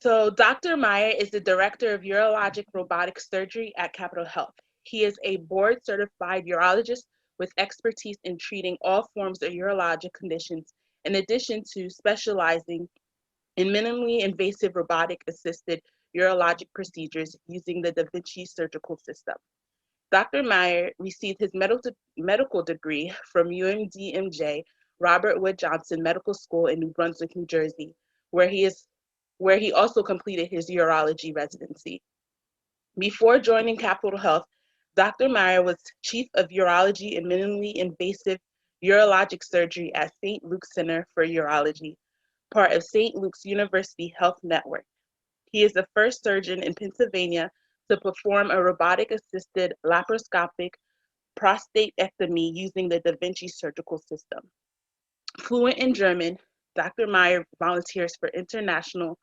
So Dr. Meyer is the director of Urologic Robotic Surgery at Capitol Health. He is a board-certified urologist with expertise in treating all forms of urologic conditions, in addition to specializing in minimally invasive robotic-assisted urologic procedures using the Da Vinci surgical system. Dr. Meyer received his medical degree from UMDMJ Robert Wood Johnson Medical School in New Brunswick, New Jersey, where he also completed his urology residency. Before joining Capitol Health, Dr. Meyer was chief of urology and minimally invasive urologic surgery at St. Luke's Center for Urology, part of St. Luke's University Health Network. He is the first surgeon in Pennsylvania to perform a robotic-assisted laparoscopic prostatectomy using the Da Vinci surgical system. Fluent in German, Dr. Meyer volunteers for international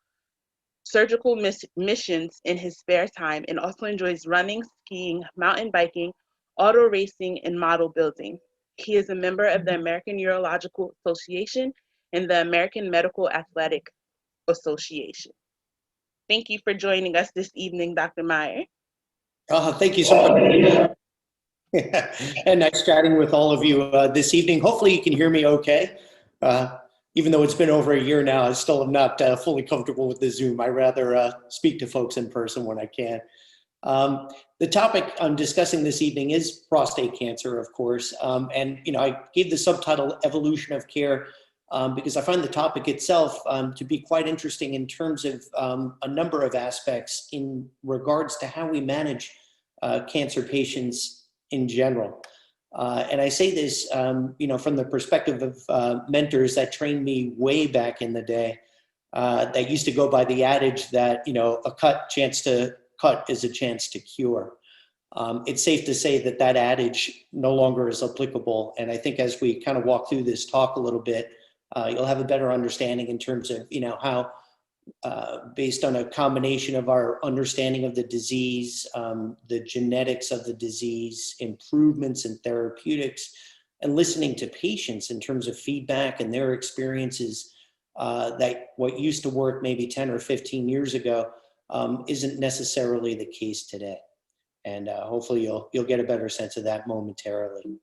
surgical missions in his spare time and also enjoys running, skiing, mountain biking, auto racing, and model building. He is a member of the American Urological Association and the American Medical Athletic Association. Thank you for joining us this evening, Dr. Meyer. Thank you so much. And nice chatting with all of you this evening. Hopefully you can hear me okay. Even though it's been over a year now, I still am not fully comfortable with the Zoom. I rather speak to folks in person when I can. The topic I'm discussing this evening is prostate cancer, of course. And I gave the subtitle Evolution of Care because I find the topic itself to be quite interesting in terms of a number of aspects in regards to how we manage cancer patients in general. And I say this, from the perspective of mentors that trained me way back in the day, that used to go by the adage that, a chance to cut is a chance to cure. It's safe to say that that adage no longer is applicable. And I think as we kind of walk through this talk a little bit, you'll have a better understanding in terms of, how based on a combination of our understanding of the disease, the genetics of the disease, improvements in therapeutics, and listening to patients in terms of feedback and their experiences, that what used to work maybe 10 or 15 years ago isn't necessarily the case today. And hopefully you'll get a better sense of that momentarily.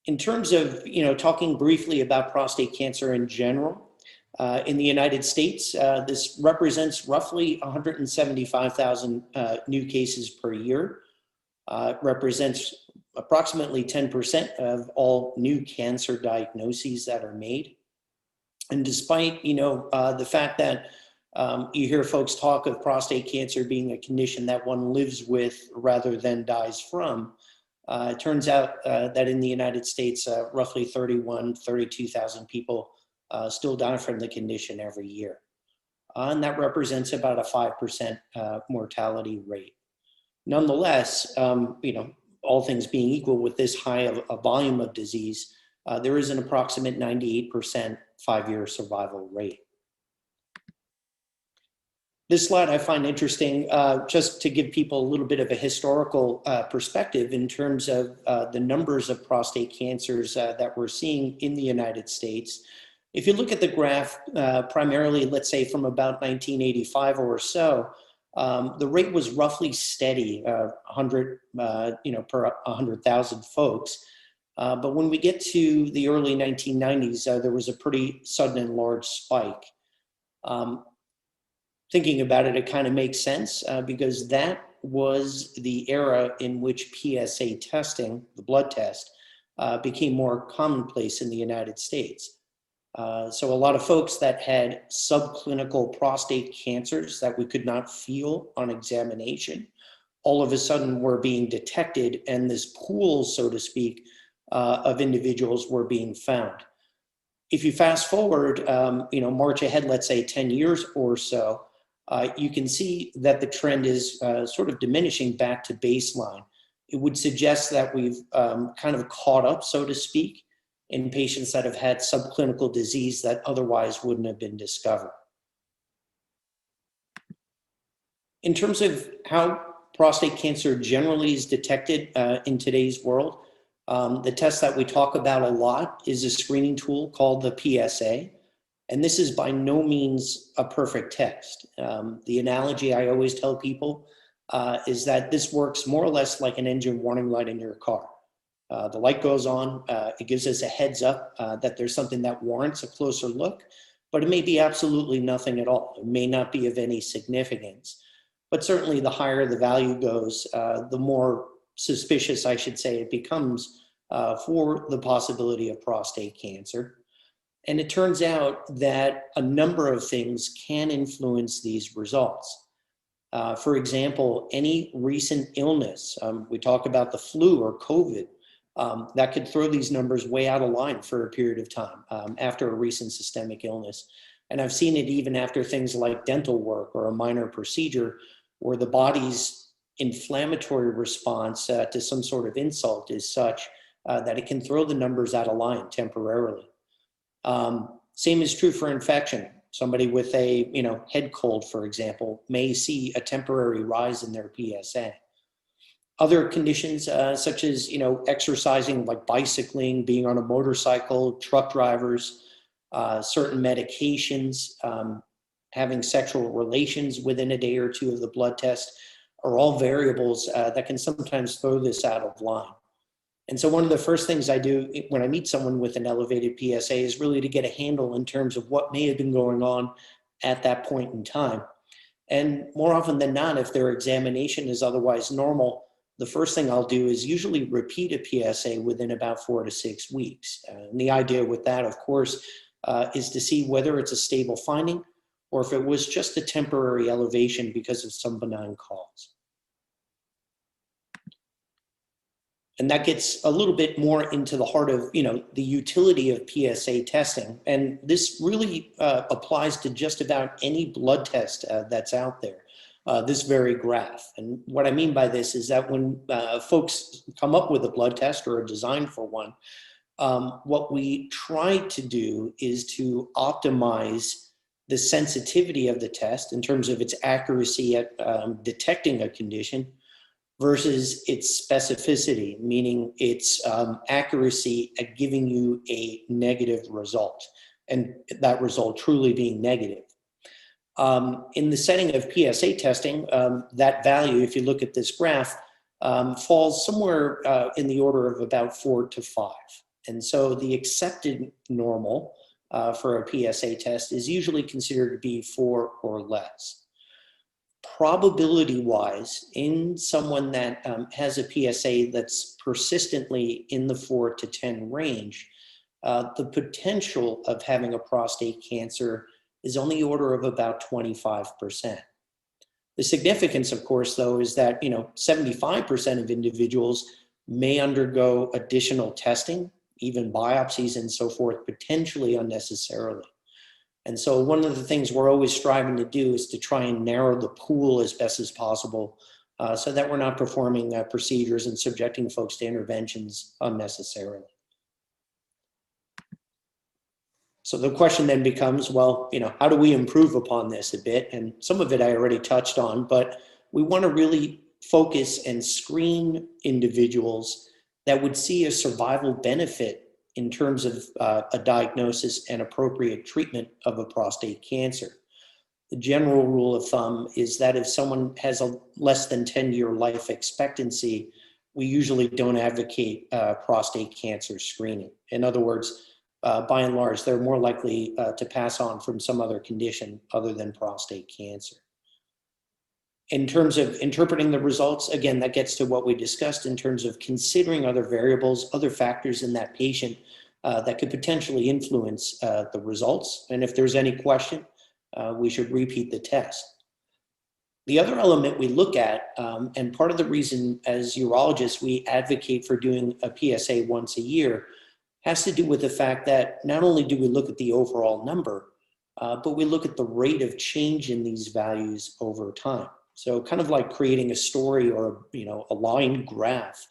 In terms of, talking briefly about prostate cancer in general, in the United States, this represents roughly 175,000 new cases per year. It represents approximately 10% of all new cancer diagnoses that are made. And despite, the fact that you hear folks talk of prostate cancer being a condition that one lives with rather than dies from, it turns out that in the United States, roughly 32,000 people still die from the condition every year. And that represents about a 5% mortality rate. Nonetheless, all things being equal with this high of a volume of disease, there is an approximate 98% 5-year survival rate. This slide I find interesting just to give people a little bit of a historical perspective in terms of the numbers of prostate cancers that we're seeing in the United States. If you look at the graph, primarily, let's say from about 1985 or so, the rate was roughly steady, 100, per 100,000 folks. But when we get to the early 1990s, there was a pretty sudden and large spike. Thinking about it, it kind of makes sense because that was the era in which PSA testing, the blood test, became more commonplace in the United States. So a lot of folks that had subclinical prostate cancers that we could not feel on examination, all of a sudden were being detected, and this pool, so to speak, of individuals were being found. If you fast forward, march ahead, let's say 10 years or so, you can see that the trend is sort of diminishing back to baseline. It would suggest that we've kind of caught up, so to speak, in patients that have had subclinical disease that otherwise wouldn't have been discovered. In terms of how prostate cancer generally is detected in today's world, the test that we talk about a lot is a screening tool called the PSA. And this is by no means a perfect test. The analogy I always tell people is that this works more or less like an engine warning light in your car. The light goes on, it gives us a heads up that there's something that warrants a closer look, but it may be absolutely nothing at all. It may not be of any significance. But certainly the higher the value goes, the more suspicious, I should say, it becomes for the possibility of prostate cancer. And it turns out that a number of things can influence these results. For example, any recent illness, we talk about the flu or COVID, that could throw these numbers way out of line for a period of time after a recent systemic illness. And I've seen it even after things like dental work or a minor procedure, where the body's inflammatory response to some sort of insult is such that it can throw the numbers out of line temporarily. Same is true for infection. Somebody with a head cold, for example, may see a temporary rise in their PSA. Other conditions such as exercising, like bicycling, being on a motorcycle, truck drivers, certain medications, having sexual relations within a day or two of the blood test are all variables that can sometimes throw this out of line. And so one of the first things I do when I meet someone with an elevated PSA is really to get a handle in terms of what may have been going on at that point in time. And more often than not, if their examination is otherwise normal, the first thing I'll do is usually repeat a PSA within about 4 to 6 weeks. And the idea with that, of course, is to see whether it's a stable finding or if it was just a temporary elevation because of some benign cause. And that gets a little bit more into the heart of, the utility of PSA testing. And this really applies to just about any blood test that's out there, this very graph. And what I mean by this is that when folks come up with a blood test or a design for one, what we try to do is to optimize the sensitivity of the test in terms of its accuracy at detecting a condition versus its specificity, meaning its accuracy at giving you a negative result, and that result truly being negative. In the setting of PSA testing, that value, if you look at this graph, falls somewhere in the order of about 4 to 5. And so the accepted normal for a PSA test is usually considered to be 4 or less. Probability-wise, in someone that has a PSA that's persistently in the 4 to 10 range, the potential of having a prostate cancer is on the order of about 25%. The significance, of course, though, is that 75% of individuals may undergo additional testing, even biopsies and so forth, potentially unnecessarily. And so one of the things we're always striving to do is to try and narrow the pool as best as possible so that we're not performing procedures and subjecting folks to interventions unnecessarily. So the question then becomes, well, how do we improve upon this a bit? And some of it I already touched on, but we want to really focus and screen individuals that would see a survival benefit in terms of a diagnosis and appropriate treatment of a prostate cancer. The general rule of thumb is that if someone has a less than 10-year life expectancy, we usually don't advocate prostate cancer screening. In other words, by and large, they're more likely to pass on from some other condition other than prostate cancer. In terms of interpreting the results, again, that gets to what we discussed in terms of considering other variables, other factors in that patient that could potentially influence the results. And if there's any question, we should repeat the test. The other element we look at, and part of the reason as urologists we advocate for doing a PSA once a year, has to do with the fact that not only do we look at the overall number, but we look at the rate of change in these values over time. So kind of like creating a story or a line graph.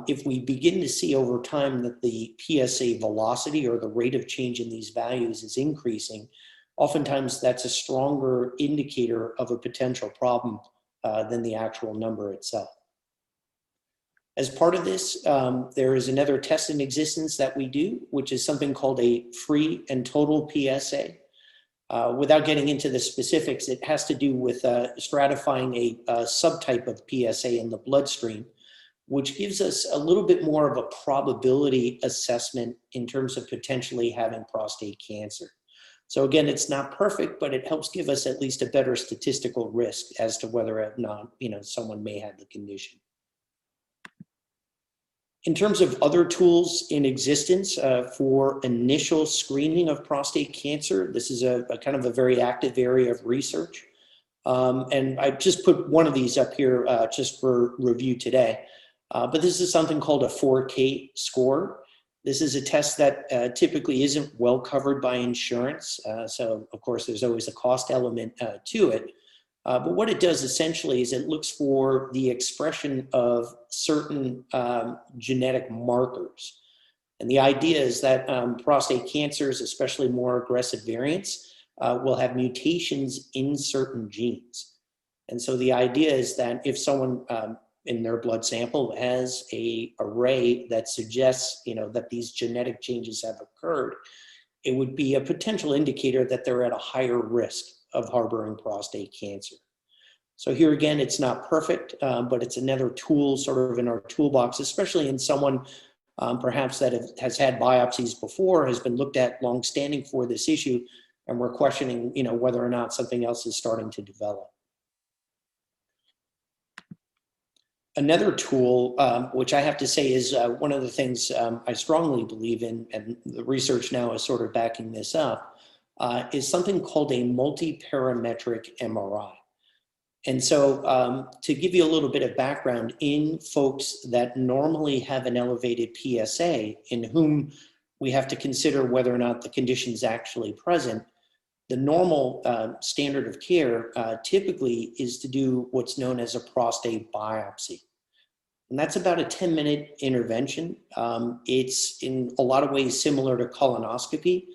If we begin to see over time that the PSA velocity or the rate of change in these values is increasing, oftentimes that's a stronger indicator of a potential problem than the actual number itself. As part of this, there is another test in existence that we do, which is something called a free and total PSA. Without getting into the specifics, it has to do with stratifying a subtype of PSA in the bloodstream, which gives us a little bit more of a probability assessment in terms of potentially having prostate cancer. So again, it's not perfect, but it helps give us at least a better statistical risk as to whether or not, someone may have the condition. In terms of other tools in existence for initial screening of prostate cancer, this is a kind of a very active area of research. And I just put one of these up here just for review today. But this is something called a 4K score. This is a test that typically isn't well covered by insurance. So of course, there's always a cost element to it. But what it does essentially is it looks for the expression of certain genetic markers. And the idea is that prostate cancers, especially more aggressive variants, will have mutations in certain genes. And so the idea is that if someone in their blood sample has an array that suggests, that these genetic changes have occurred, it would be a potential indicator that they're at a higher risk of harboring prostate cancer. So here again, it's not perfect, but it's another tool sort of in our toolbox, especially in someone perhaps that has had biopsies before, has been looked at long-standing for this issue, and we're questioning, whether or not something else is starting to develop. Another tool, which I have to say is one of the things I strongly believe in, and the research now is sort of backing this up, is something called a multi-parametric MRI. And so to give you a little bit of background, in folks that normally have an elevated PSA, in whom we have to consider whether or not the condition is actually present, the normal standard of care typically is to do what's known as a prostate biopsy. And that's about a 10-minute intervention. It's in a lot of ways similar to colonoscopy,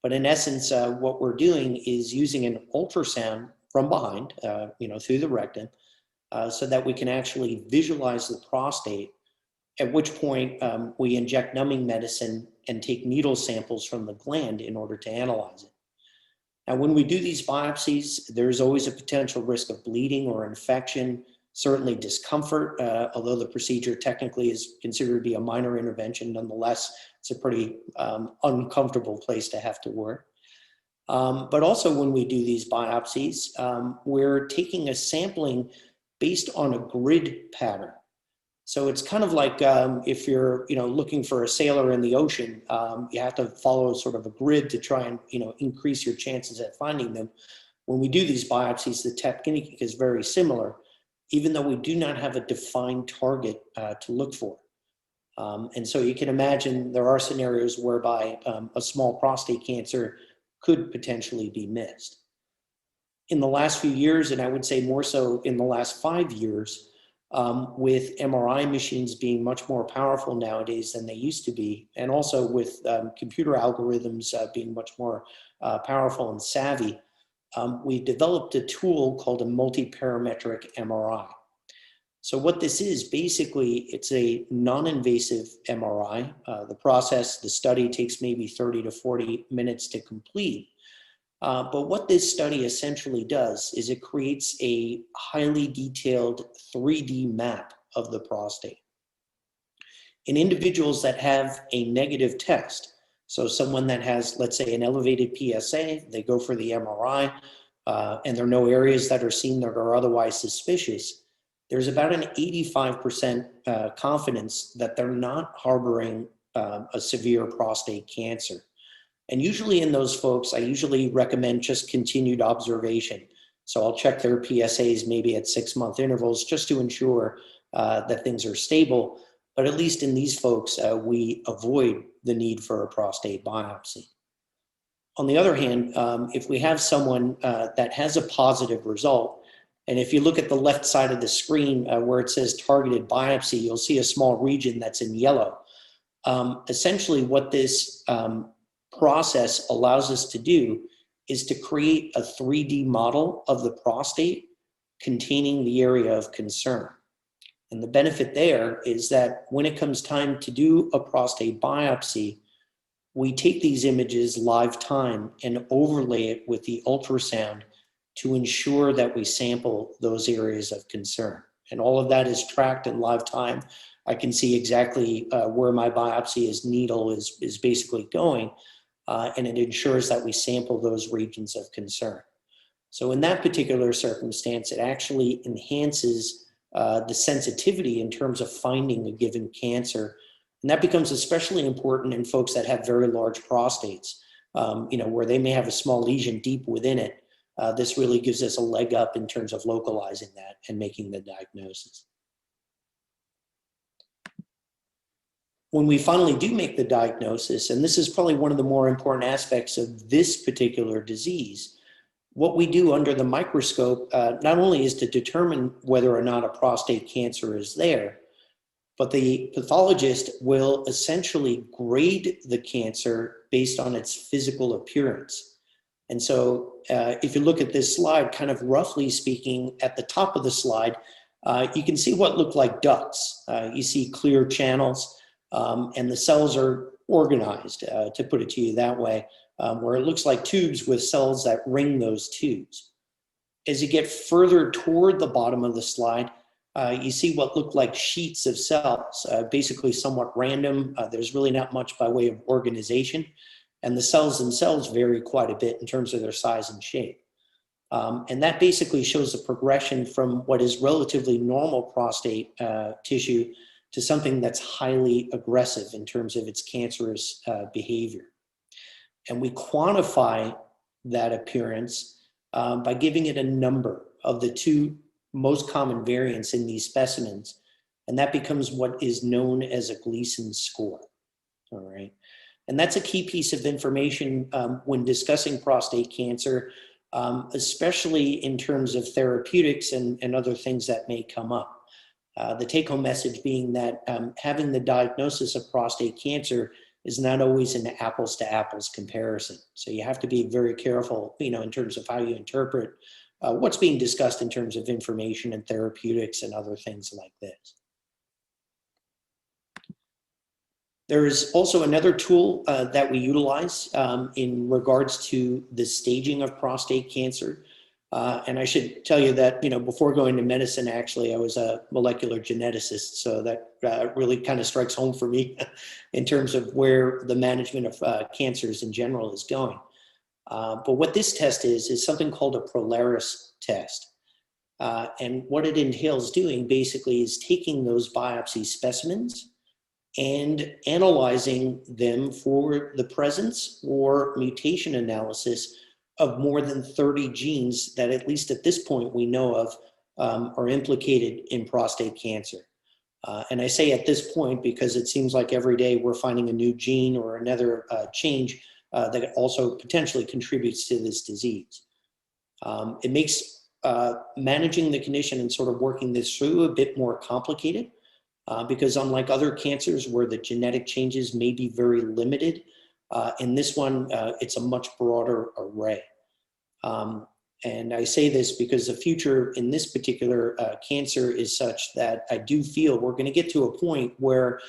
but in essence, what we're doing is using an ultrasound from behind, through the rectum, so that we can actually visualize the prostate, at which point we inject numbing medicine and take needle samples from the gland in order to analyze it. Now, when we do these biopsies, there's always a potential risk of bleeding or infection, certainly discomfort, although the procedure technically is considered to be a minor intervention. Nonetheless, it's a pretty uncomfortable place to have to work. But also when we do these biopsies, we're taking a sampling based on a grid pattern. So it's kind of like if you're looking for a sailor in the ocean, you have to follow sort of a grid to try and increase your chances at finding them. When we do these biopsies, the technique is very similar, even though we do not have a defined target to look for. And so you can imagine there are scenarios whereby a small prostate cancer could potentially be missed. In the last few years, and I would say more so in the last 5 years, with MRI machines being much more powerful nowadays than they used to be, and also with computer algorithms being much more powerful and savvy, we developed a tool called a multi-parametric MRI. So what this is, basically, it's a non-invasive MRI. The study takes maybe 30 to 40 minutes to complete. But what this study essentially does is it creates a highly detailed 3D map of the prostate. In individuals that have a negative test, so someone that has, let's say, an elevated PSA, they go for the MRI, and there are no areas that are seen that are otherwise suspicious, there's about an 85% confidence that they're not harboring a severe prostate cancer. And usually in those folks, I usually recommend just continued observation. So I'll check their PSAs maybe at 6-month intervals just to ensure that things are stable. But at least in these folks, we avoid the need for a prostate biopsy. On the other hand, if we have someone that has a positive result, and if you look at the left side of the screen where it says targeted biopsy, you'll see a small region that's in yellow. Essentially what this process allows us to do is to create a 3D model of the prostate containing the area of concern. And the benefit there is that when it comes time to do a prostate biopsy, we take these images live time and overlay it with the ultrasound to ensure that we sample those areas of concern. And all of that is tracked in live time. I can see exactly where my biopsy's needle is basically going, and it ensures that we sample those regions of concern. So in that particular circumstance, it actually enhances the sensitivity in terms of finding a given cancer. And that becomes especially important in folks that have very large prostates, where they may have a small lesion deep within it. This really gives us a leg up in terms of localizing that and making the diagnosis. When we finally do make the diagnosis, and this is probably one of the more important aspects of this particular disease, what we do under the microscope not only is to determine whether or not a prostate cancer is there, but the pathologist will essentially grade the cancer based on its physical appearance. And so if you look at this slide, kind of roughly speaking, at the top of the slide, you can see what look like ducts. You see clear channels, and the cells are organized, to put it to you that way, where it looks like tubes with cells that ring those tubes. As you get further toward the bottom of the slide, you see what look like sheets of cells, basically somewhat random. There's really not much by way of organization, and the cells themselves vary quite a bit in terms of their size and shape. And that basically shows the progression from what is relatively normal prostate tissue to something that's highly aggressive in terms of its cancerous behavior. And we quantify that appearance by giving it a number of the two most common variants in these specimens, and that becomes what is known as a Gleason score. All right, and that's a key piece of information when discussing prostate cancer, especially in terms of therapeutics and other things that may come up. The take-home message being that having the diagnosis of prostate cancer is not always an apples to apples comparison. So you have to be very careful, in terms of how you interpret what's being discussed in terms of information and therapeutics and other things like this. There is also another tool that we utilize in regards to the staging of prostate cancer. And I should tell you that, before going to medicine, actually, I was a molecular geneticist. So that really kind of strikes home for me in terms of where the management of cancers in general is going. But what this test is something called a Prolaris test. And what it entails doing basically is taking those biopsy specimens and analyzing them for the presence or mutation analysis of more than 30 genes that, at least at this point, we know of are implicated in prostate cancer. And I say at this point because it seems like every day we're finding a new gene or another change that also potentially contributes to this disease. It makes managing the condition and sort of working this through a bit more complicated because unlike other cancers where the genetic changes may be very limited, in this one, it's a much broader array. And I say this because the future in this particular cancer is such that I do feel we're going to get to a point where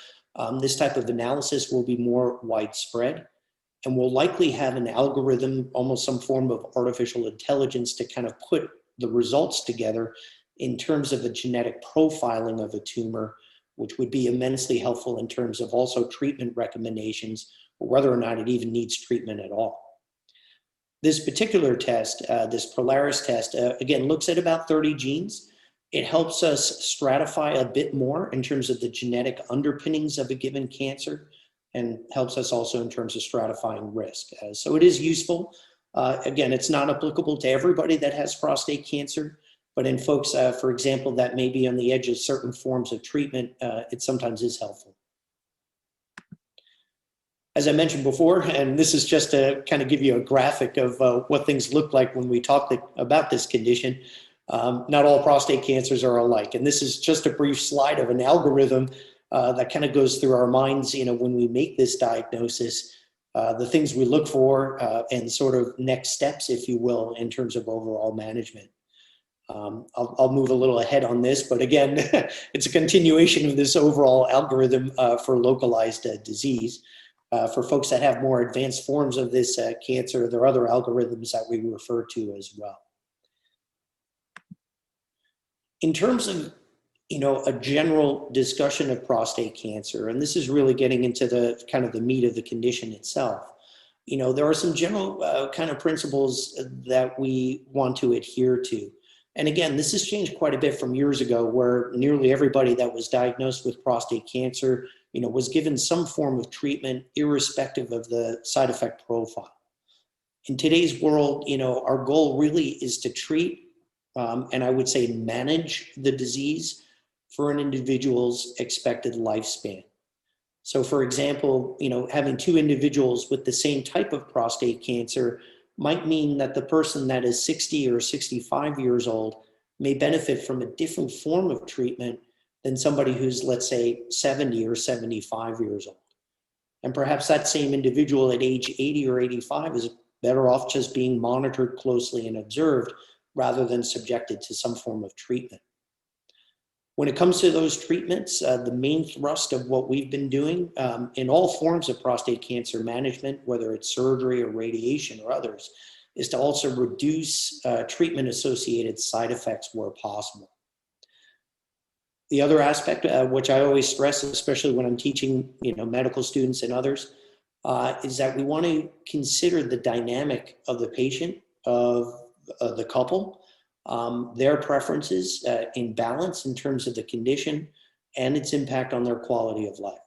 this type of analysis will be more widespread, and we'll likely have an algorithm, almost some form of artificial intelligence, to kind of put the results together in terms of a genetic profiling of a tumor, which would be immensely helpful in terms of also treatment recommendations, or whether or not it even needs treatment at all. This particular test, this Prolaris test, again, looks at about 30 genes. It helps us stratify a bit more in terms of the genetic underpinnings of a given cancer, and helps us also in terms of stratifying risk. So it is useful. Again, it's not applicable to everybody that has prostate cancer, but in folks, for example, that may be on the edge of certain forms of treatment, it sometimes is helpful. As I mentioned before, and this is just to kind of give you a graphic of what things look like when we talk about this condition. Not all prostate cancers are alike. And this is just a brief slide of an algorithm that kind of goes through our minds, when we make this diagnosis, the things we look for and sort of next steps, if you will, in terms of overall management. I'll move a little ahead on this, but again, it's a continuation of this overall algorithm for localized disease. For folks that have more advanced forms of this cancer, there are other algorithms that we refer to as well. In terms of a general discussion of prostate cancer, and this is really getting into the kind of the meat of the condition itself, there are some general kind of principles that we want to adhere to. And again, this has changed quite a bit from years ago, where nearly everybody that was diagnosed with prostate cancer, was given some form of treatment irrespective of the side effect profile. In today's world, our goal really is to treat, and I would say manage the disease for an individual's expected lifespan. So for example, having two individuals with the same type of prostate cancer might mean that the person that is 60 or 65 years old may benefit from a different form of treatment than somebody who's, let's say, 70 or 75 years old. And perhaps that same individual at age 80 or 85 is better off just being monitored closely and observed rather than subjected to some form of treatment. When it comes to those treatments, the main thrust of what we've been doing in all forms of prostate cancer management, whether it's surgery or radiation or others, is to also reduce treatment-associated side effects where possible. The other aspect, which I always stress, especially when I'm teaching medical students and others, is that we want to consider the dynamic of the patient, of the couple, their preferences in balance in terms of the condition and its impact on their quality of life.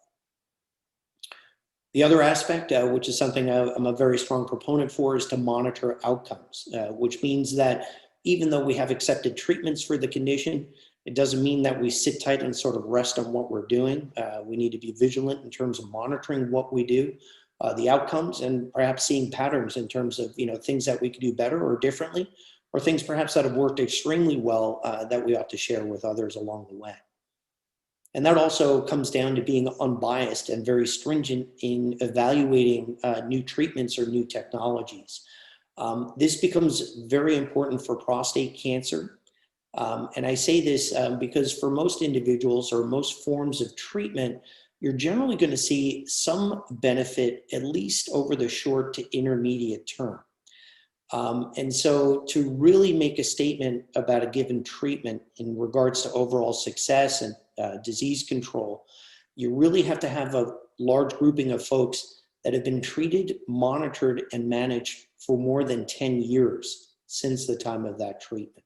The other aspect, which is something I'm a very strong proponent for, is to monitor outcomes, which means that even though we have accepted treatments for the condition, it doesn't mean that we sit tight and sort of rest on what we're doing. We need to be vigilant in terms of monitoring what we do, the outcomes, and perhaps seeing patterns in terms of things that we could do better or differently, or things perhaps that have worked extremely well that we ought to share with others along the way. And that also comes down to being unbiased and very stringent in evaluating new treatments or new technologies. This becomes very important for prostate cancer. And I say this because for most individuals or most forms of treatment, you're generally going to see some benefit, at least over the short to intermediate term. And so to really make a statement about a given treatment in regards to overall success and disease control, you really have to have a large grouping of folks that have been treated, monitored, and managed for more than 10 years since the time of that treatment.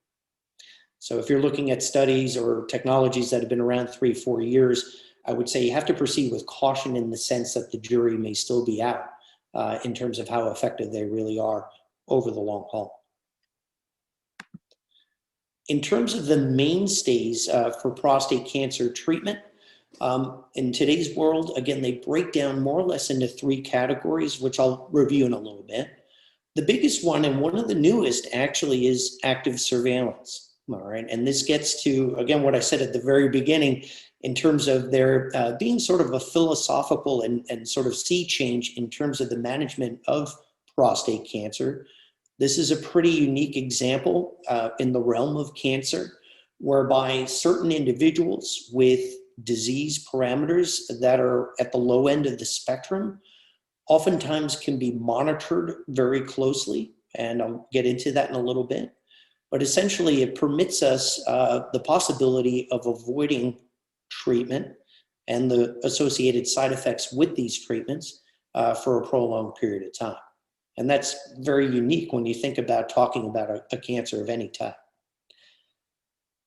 So if you're looking at studies or technologies that have been around 3-4 years, I would say you have to proceed with caution in the sense that the jury may still be out in terms of how effective they really are over the long haul. In terms of the mainstays for prostate cancer treatment, in today's world, again, they break down more or less into 3 categories, which I'll review in a little bit. The biggest one, and one of the newest actually, is active surveillance. All right, and this gets to, again, what I said at the very beginning, in terms of there being sort of a philosophical and sort of sea change in terms of the management of prostate cancer. This is a pretty unique example in the realm of cancer, whereby certain individuals with disease parameters that are at the low end of the spectrum oftentimes can be monitored very closely, and I'll get into that in a little bit. But essentially, it permits us the possibility of avoiding treatment and the associated side effects with these treatments for a prolonged period of time. And that's very unique when you think about talking about a cancer of any type.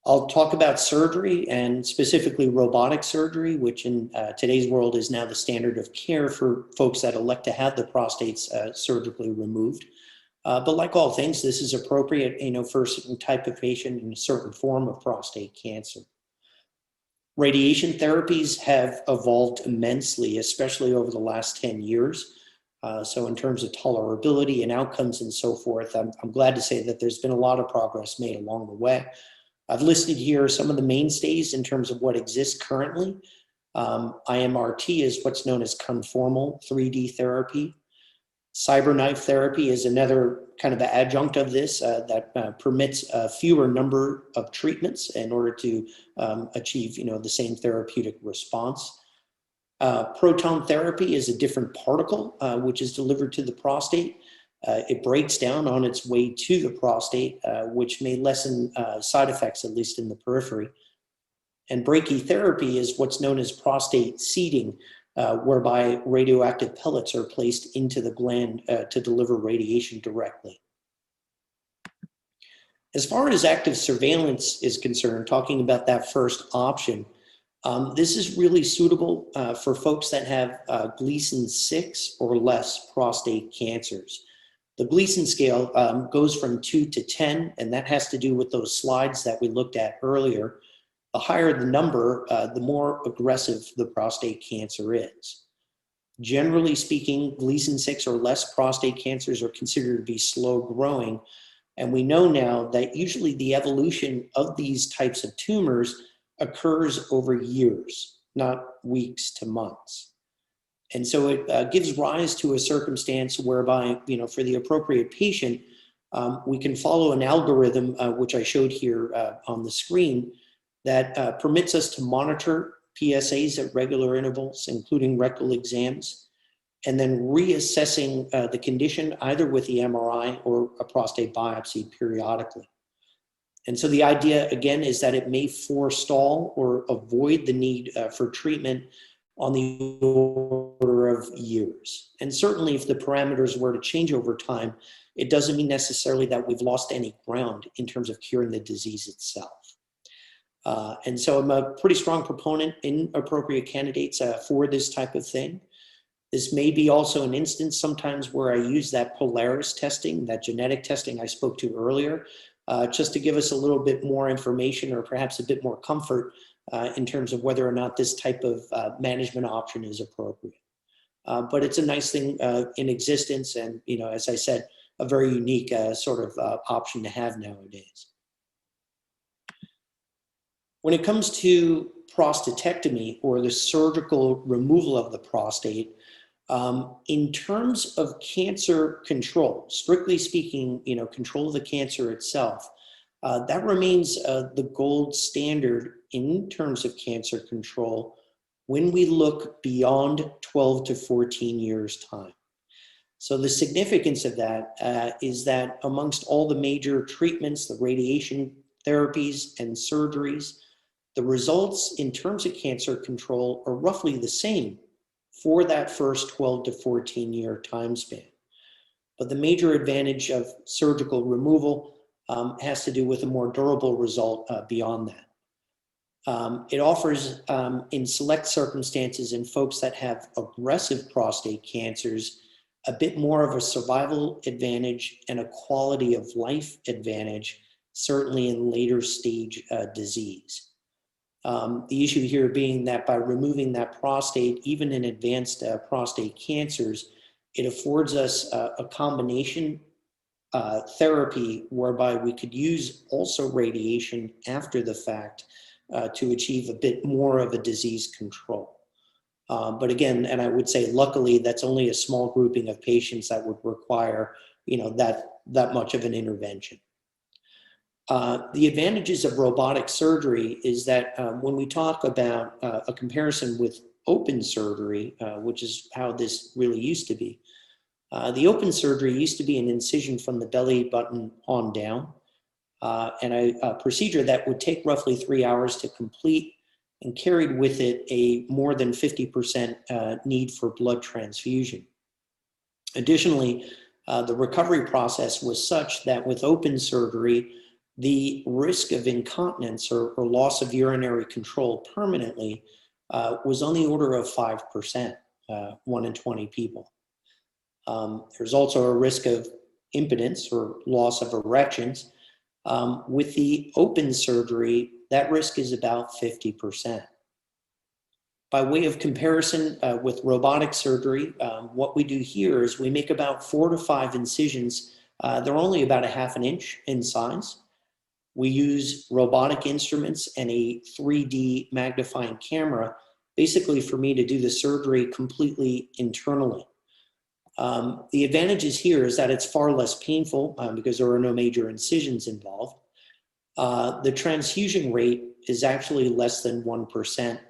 I'll talk about surgery, and specifically robotic surgery, which in today's world is now the standard of care for folks that elect to have the prostates surgically removed. But like all things, this is appropriate, for a certain type of patient and a certain form of prostate cancer. Radiation therapies have evolved immensely, especially over the last 10 years. So in terms of tolerability and outcomes and so forth, I'm glad to say that there's been a lot of progress made along the way. I've listed here some of the mainstays in terms of what exists currently. IMRT is what's known as conformal 3D therapy. Cyberknife therapy is another kind of adjunct of this that permits a fewer number of treatments in order to achieve, the same therapeutic response. Proton therapy is a different particle which is delivered to the prostate. It breaks down on its way to the prostate, which may lessen side effects, at least in the periphery. And brachytherapy is what's known as prostate seeding, whereby radioactive pellets are placed into the gland to deliver radiation directly. As far as active surveillance is concerned, talking about that first option, this is really suitable for folks that have Gleason 6 or less prostate cancers. The Gleason scale goes from 2 to 10, and that has to do with those slides that we looked at earlier. The higher the number, the more aggressive the prostate cancer is. Generally speaking, Gleason 6 or less prostate cancers are considered to be slow growing. And we know now that usually the evolution of these types of tumors occurs over years, not weeks to months. And so it gives rise to a circumstance whereby, for the appropriate patient, we can follow an algorithm, which I showed here on the screen, that permits us to monitor PSAs at regular intervals, including rectal exams, and then reassessing the condition either with the MRI or a prostate biopsy periodically. And so the idea, again, is that it may forestall or avoid the need for treatment on the order of years. And certainly if the parameters were to change over time, it doesn't mean necessarily that we've lost any ground in terms of curing the disease itself. And so I'm a pretty strong proponent in appropriate candidates for this type of thing. This may be also an instance sometimes where I use that Polaris testing, that genetic testing I spoke to earlier, just to give us a little bit more information or perhaps a bit more comfort in terms of whether or not this type of management option is appropriate. But it's a nice thing in existence and, as I said, a very unique sort of option to have nowadays. When it comes to prostatectomy or the surgical removal of the prostate, in terms of cancer control, strictly speaking, control of the cancer itself, that remains the gold standard in terms of cancer control when we look beyond 12 to 14 years time. So the significance of that is that amongst all the major treatments, the radiation therapies and surgeries, the results in terms of cancer control are roughly the same for that first 12 to 14 year time span. But the major advantage of surgical removal has to do with a more durable result beyond that. It offers, in select circumstances in folks that have aggressive prostate cancers, a bit more of a survival advantage and a quality of life advantage, certainly in later stage disease. The issue here being that by removing that prostate, even in advanced prostate cancers, it affords us a combination therapy whereby we could use also radiation after the fact to achieve a bit more of a disease control. But again, and I would say luckily that's only a small grouping of patients that would require that much of an intervention. The advantages of robotic surgery is that when we talk about a comparison with open surgery, which is how this really used to be, the open surgery used to be an incision from the belly button on down, and a procedure that would take roughly 3 hours to complete and carried with it a more than 50% need for blood transfusion. Additionally, the recovery process was such that with open surgery, the risk of incontinence or loss of urinary control permanently was on the order of 5%, 1 in 20 people. There's also a risk of impotence or loss of erections. With the open surgery, that risk is about 50%. By way of comparison with robotic surgery, what we do here is we make about 4 to 5 incisions. They're only about 1/2 inch in size. We use robotic instruments and a 3D magnifying camera, basically for me to do the surgery completely internally. The advantages here is that it's far less painful because there are no major incisions involved. The transfusion rate is actually less than 1%.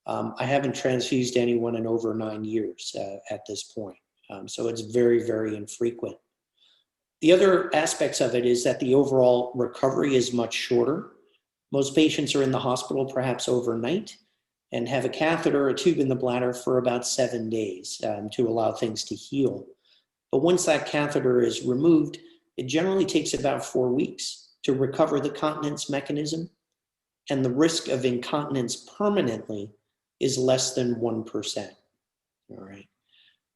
I haven't transfused anyone in over 9 years at this point. So it's very, very infrequent. The other aspects of it is that the overall recovery is much shorter. Most patients are in the hospital perhaps overnight and have a catheter or a tube in the bladder for about 7 days to allow things to heal. But once that catheter is removed, it generally takes about 4 weeks to recover the continence mechanism, and the risk of incontinence permanently is less than 1%. All right.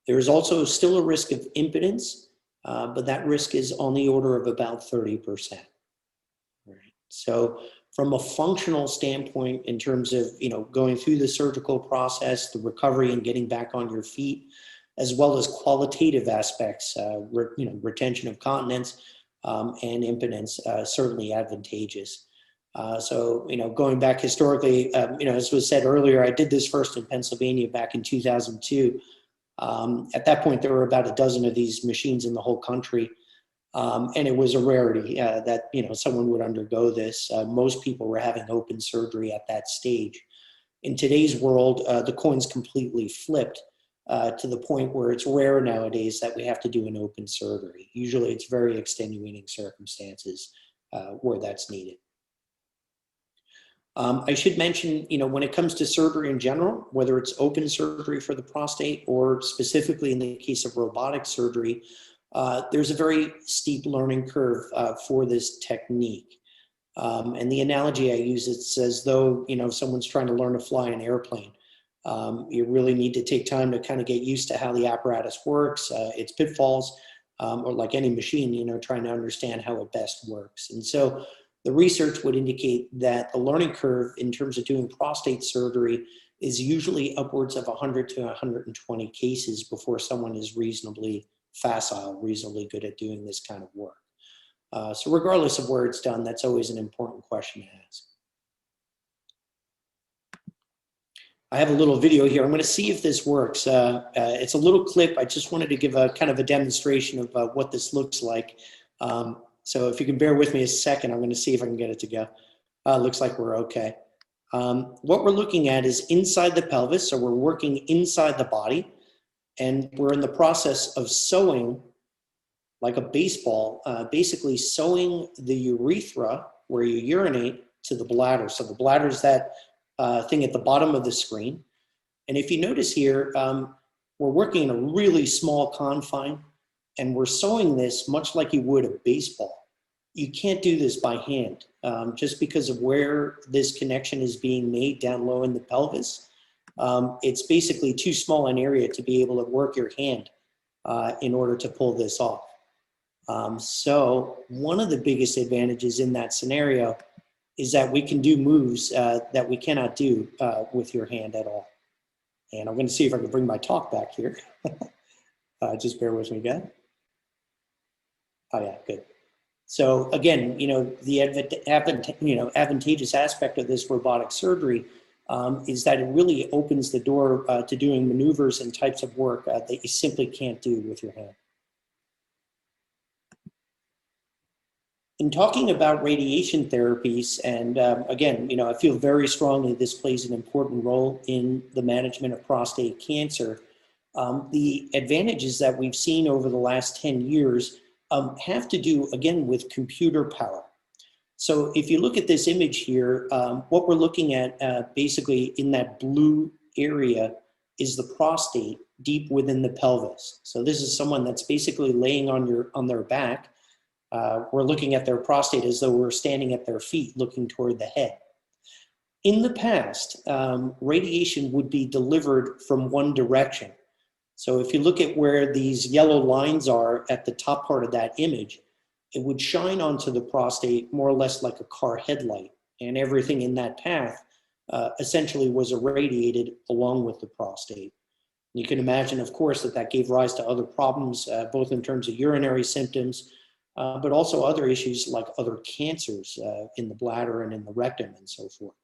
There is also still a risk of impotence, but that risk is on the order of about 30%. Right. So from a functional standpoint, in terms of going through the surgical process, the recovery and getting back on your feet, as well as qualitative aspects, retention of continence and impotence, certainly advantageous. So going back historically, as was said earlier, I did this first in Pennsylvania back in 2002. At that point, there were about a dozen of these machines in the whole country. And it was a rarity that someone would undergo this. Most people were having open surgery at that stage. In today's world, the coin's completely flipped to the point where it's rare nowadays that we have to do an open surgery. Usually it's very extenuating circumstances where that's needed. I should mention, when it comes to surgery in general, whether it's open surgery for the prostate or specifically in the case of robotic surgery, there's a very steep learning curve for this technique. And the analogy I use, it's as though, someone's trying to learn to fly an airplane. You really need to take time to kind of get used to how the apparatus works, its pitfalls, or like any machine, trying to understand how it best works. And so the research would indicate that the learning curve in terms of doing prostate surgery is usually upwards of 100 to 120 cases before someone is reasonably facile, reasonably good at doing this kind of work. So regardless of where it's done, that's always an important question to ask. I have a little video here. I'm going to see if this works. It's a little clip. I just wanted to give a kind of a demonstration of what this looks like. So if you can bear with me a second, I'm going to see if I can get it to go. Looks like we're okay. What we're looking at is inside the pelvis. So we're working inside the body, and we're in the process of sewing, like a baseball, basically sewing the urethra where you urinate to the bladder. So the bladder is that thing at the bottom of the screen. And if you notice here, we're working in a really small confine, and we're sewing this much like you would a baseball. You can't do this by hand, just because of where this connection is being made down low in the pelvis. It's basically too small an area to be able to work your hand in order to pull this off. So one of the biggest advantages in that scenario is that we can do moves that we cannot do with your hand at all. And I'm going to see if I can bring my talk back here. Just bear with me again. Oh yeah, good. So again, the advantageous aspect of this robotic surgery is that it really opens the door to doing maneuvers and types of work that you simply can't do with your hand. In talking about radiation therapies, and again, I feel very strongly this plays an important role in the management of prostate cancer. The advantages that we've seen over the last 10 years have to do, again, with computer power. So if you look at this image here, what we're looking at basically in that blue area is the prostate deep within the pelvis. So this is someone that's basically laying on their back. We're looking at their prostate as though we're standing at their feet looking toward the head. In the past, radiation would be delivered from one direction. So if you look at where these yellow lines are at the top part of that image, it would shine onto the prostate more or less like a car headlight, and everything in that path essentially was irradiated along with the prostate. You can imagine, of course, that gave rise to other problems, both in terms of urinary symptoms, but also other issues like other cancers in the bladder and in the rectum and so forth.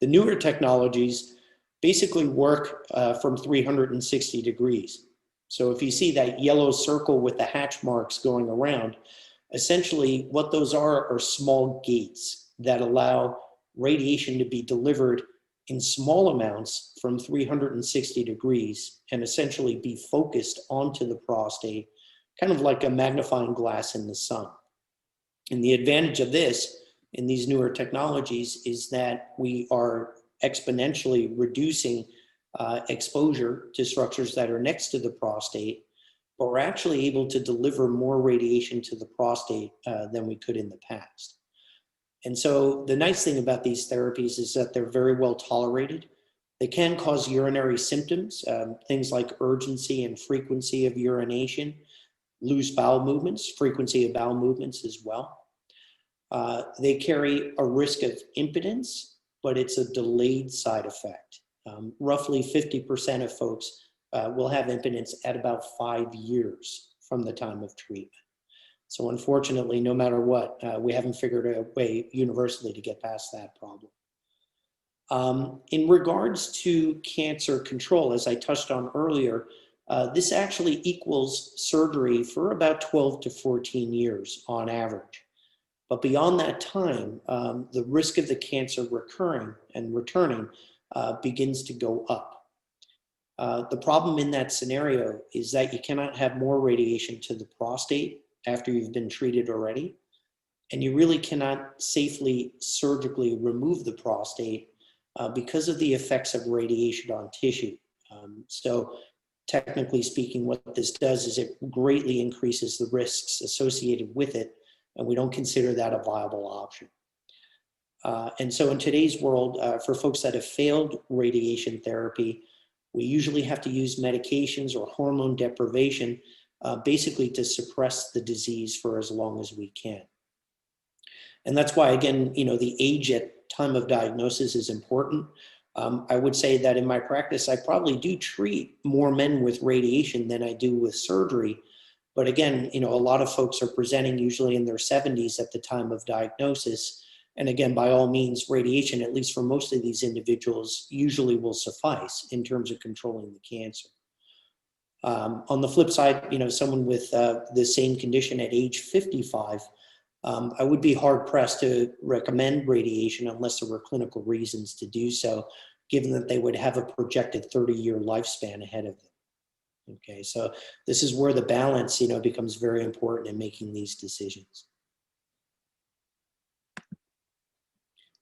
The newer technologies basically work from 360 degrees. So if you see that yellow circle with the hatch marks going around, essentially what those are small gates that allow radiation to be delivered in small amounts from 360 degrees and essentially be focused onto the prostate, kind of like a magnifying glass in the sun. And the advantage of this in these newer technologies is that we are exponentially reducing exposure to structures that are next to the prostate, but we're actually able to deliver more radiation to the prostate than we could in the past. And so the nice thing about these therapies is that they're very well tolerated. They can cause urinary symptoms, things like urgency and frequency of urination, loose bowel movements, frequency of bowel movements as well. They carry a risk of impotence, but it's a delayed side effect. Roughly 50% of folks will have impotence at about 5 years from the time of treatment. So unfortunately, no matter what, we haven't figured a way universally to get past that problem. In regards to cancer control, as I touched on earlier, this actually equals surgery for about 12 to 14 years on average. But beyond that time, the risk of the cancer recurring and returning begins to go up. The problem in that scenario is that you cannot have more radiation to the prostate after you've been treated already, and you really cannot safely surgically remove the prostate because of the effects of radiation on tissue. So technically speaking, what this does is it greatly increases the risks associated with it, and we don't consider that a viable option. And so in today's world, for folks that have failed radiation therapy, we usually have to use medications or hormone deprivation basically to suppress the disease for as long as we can. And that's why, again, the age at time of diagnosis is important. I would say that in my practice, I probably do treat more men with radiation than I do with surgery. But again, a lot of folks are presenting usually in their 70s at the time of diagnosis. And again, by all means, radiation, at least for most of these individuals, usually will suffice in terms of controlling the cancer. On the flip side, someone with the same condition at age 55, I would be hard pressed to recommend radiation unless there were clinical reasons to do so, given that they would have a projected 30-year lifespan ahead of them. Okay, so this is where the balance, becomes very important in making these decisions.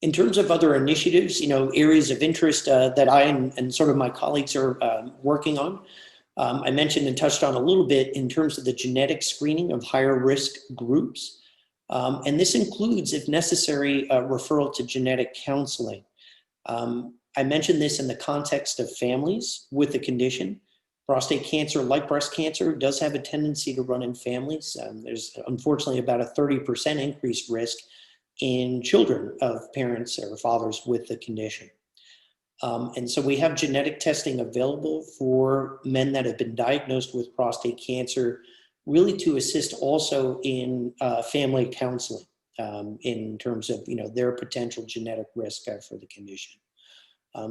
In terms of other initiatives, areas of interest that I and sort of my colleagues are working on, I mentioned and touched on a little bit in terms of the genetic screening of higher risk groups. And this includes, if necessary, a referral to genetic counseling. I mentioned this in the context of families with the condition. Prostate cancer, like breast cancer, does have a tendency to run in families. There's unfortunately about a 30% increased risk in children of parents or fathers with the condition. And so we have genetic testing available for men that have been diagnosed with prostate cancer, really to assist also in family counseling in terms of their potential genetic risk for the condition.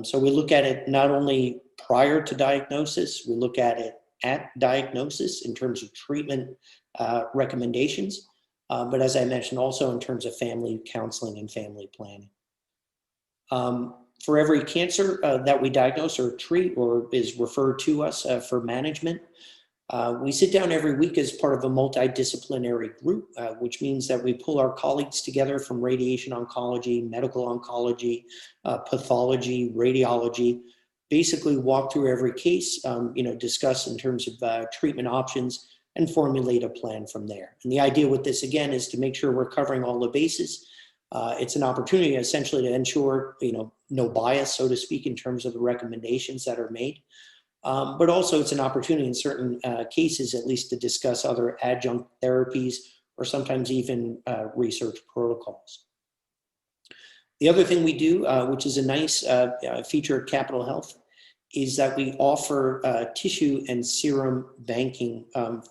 So we look at it not only prior to diagnosis, we look at it at diagnosis in terms of treatment recommendations, but as I mentioned, also in terms of family counseling and family planning. For every cancer that we diagnose or treat or is referred to us for management, we sit down every week as part of a multidisciplinary group, which means that we pull our colleagues together from radiation oncology, medical oncology, pathology, radiology, basically walk through every case, discuss in terms of treatment options and formulate a plan from there. And the idea with this, again, is to make sure we're covering all the bases. It's an opportunity essentially to ensure, no bias, so to speak, in terms of the recommendations that are made. But also it's an opportunity in certain cases, at least, to discuss other adjunct therapies or sometimes even research protocols. The other thing we do, which is a nice feature of Capitol Health, is that we offer tissue and serum banking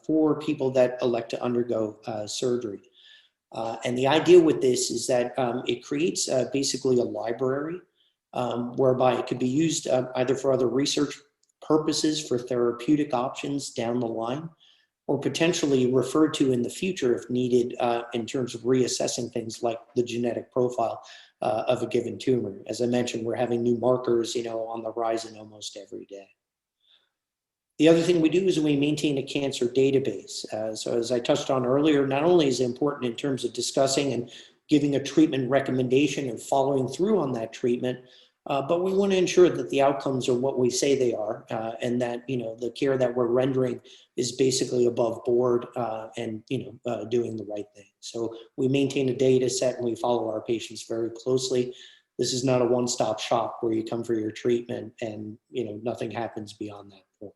for people that elect to undergo surgery. And the idea with this is that it creates basically a library whereby it could be used either for other research purposes, for therapeutic options down the line, or potentially referred to in the future if needed in terms of reassessing things like the genetic profile of a given tumor. As I mentioned, we're having new markers, on the horizon almost every day. The other thing we do is we maintain a cancer database. So as I touched on earlier, not only is it important in terms of discussing and giving a treatment recommendation and following through on that treatment, but we want to ensure that the outcomes are what we say they are, and that the care that we're rendering is basically above board and doing the right thing. So we maintain a data set and we follow our patients very closely. This is not a one-stop shop where you come for your treatment and nothing happens beyond that point.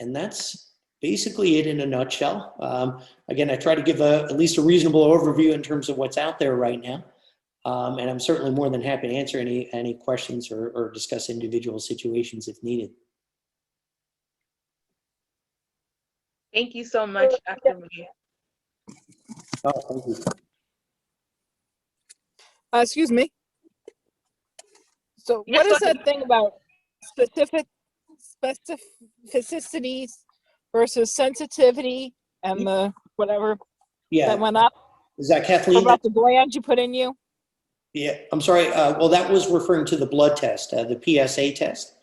And that's basically it in a nutshell. Again, I try to give at least a reasonable overview in terms of what's out there right now. And I'm certainly more than happy to answer any questions or discuss individual situations if needed. Thank you so much, Dr. Maria. Oh, thank you. Excuse me. So what is that thing about specificities versus sensitivity and the whatever that went up? Is that Kathleen? What about the gland you put in you? Yeah, I'm sorry. Well, that was referring to the blood test, the PSA test.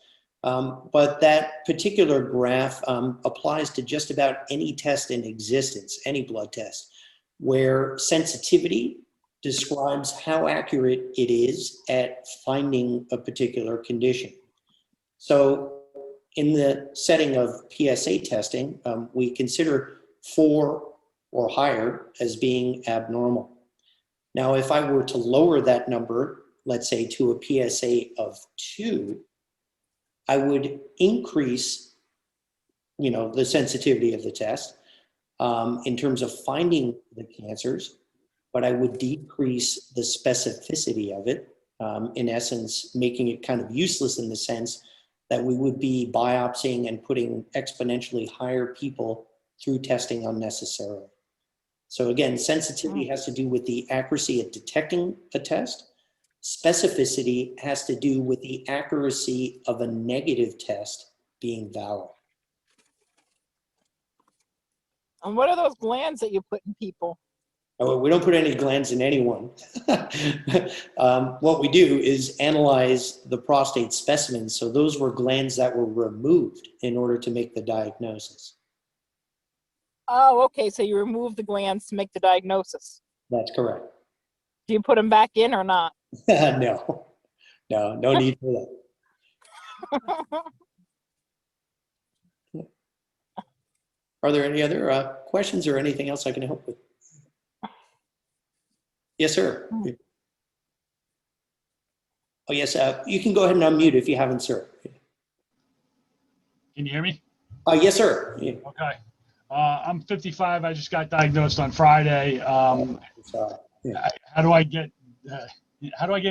But that particular graph applies to just about any test in existence, any blood test, where sensitivity describes how accurate it is at finding a particular condition. So in the setting of PSA testing, we consider 4 or higher as being abnormal. Now, if I were to lower that number, let's say to a PSA of 2, I would increase, the sensitivity of the test in terms of finding the cancers, but I would decrease the specificity of it, in essence, making it kind of useless in the sense that we would be biopsying and putting exponentially higher people through testing unnecessarily. So again, sensitivity has to do with the accuracy at detecting a test. Specificity has to do with the accuracy of a negative test being valid. And what are those glands that you put in people? Oh, we don't put any glands in anyone. What we do is analyze the prostate specimens. So those were glands that were removed in order to make the diagnosis. Oh, okay. So you remove the glands to make the diagnosis. That's correct. Do you put them back in or not? No need for that. Are there any other questions or anything else I can help with? Yes, sir. Oh, yes. You can go ahead and unmute if you haven't, sir. Can you hear me? Yes, sir. Yeah. Okay. I'm 55. I just got diagnosed on Friday. Yeah. How do I get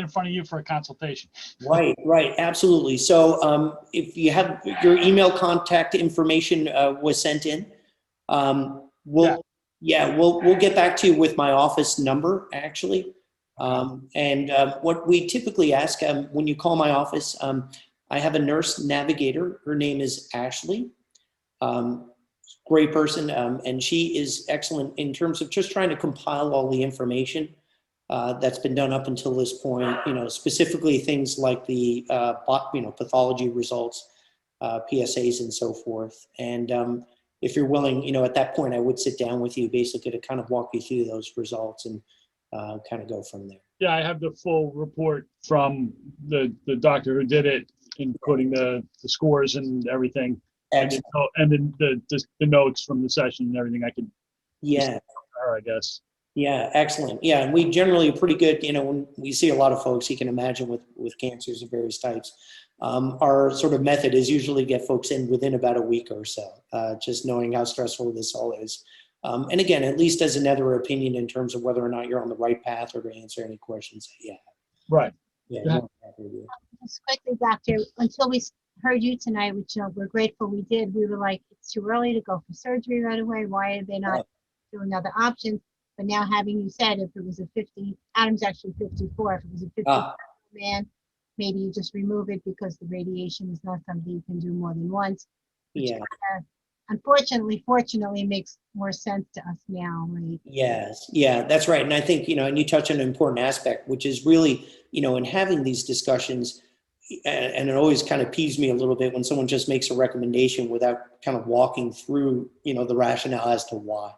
in front of you for a consultation? Right. Absolutely. So if you have your email contact information was sent in, we'll get back to you with my office number, actually. And what we typically ask when you call my office, I have a nurse navigator. Her name is Ashley. Great person, and she is excellent in terms of just trying to compile all the information that's been done up until this point. Specifically things like the pathology results, PSAs, and so forth. And if you're willing, at that point, I would sit down with you basically to kind of walk you through those results and kind of go from there. Yeah, I have the full report from the doctor who did it, including the scores and everything. Excellent. And then the notes from the session and everything. I could her, I guess. Yeah, excellent. Yeah, and we generally are pretty good, when we see a lot of folks, you can imagine with cancers of various types. Our sort of method is usually get folks in within about a week or so, just knowing how stressful this all is. And again, at least as another opinion in terms of whether or not you're on the right path or to answer any questions that you have. Right. Yeah. Just quickly, Doctor, until we heard you tonight, which we're grateful we did, we were like, it's too early to go for surgery right away. Why are they not doing other options? But now having you said, if it was a 50, Adam's actually 54, if it was a 54 man, maybe you just remove it because the radiation is not something you can do more than once. Yeah. unfortunately, fortunately, makes more sense to us now, right? Yes, yeah, that's right. And I think, and you touch on an important aspect, which is really, in having these discussions, and it always kind of peeves me a little bit when someone just makes a recommendation without kind of walking through, the rationale as to why.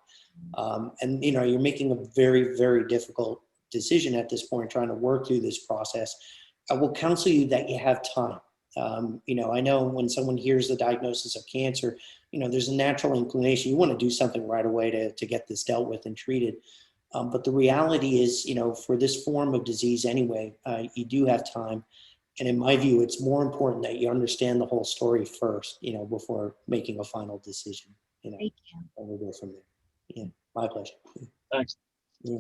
And, you're making a very, very difficult decision at this point, trying to work through this process. I will counsel you that you have time. I know when someone hears the diagnosis of cancer, there's a natural inclination. You want to do something right away to get this dealt with and treated. But the reality is, for this form of disease anyway, you do have time. And in my view, it's more important that you understand the whole story first, before making a final decision, Thank you. and we'll go from there. Yeah, my pleasure. Thanks. Yeah.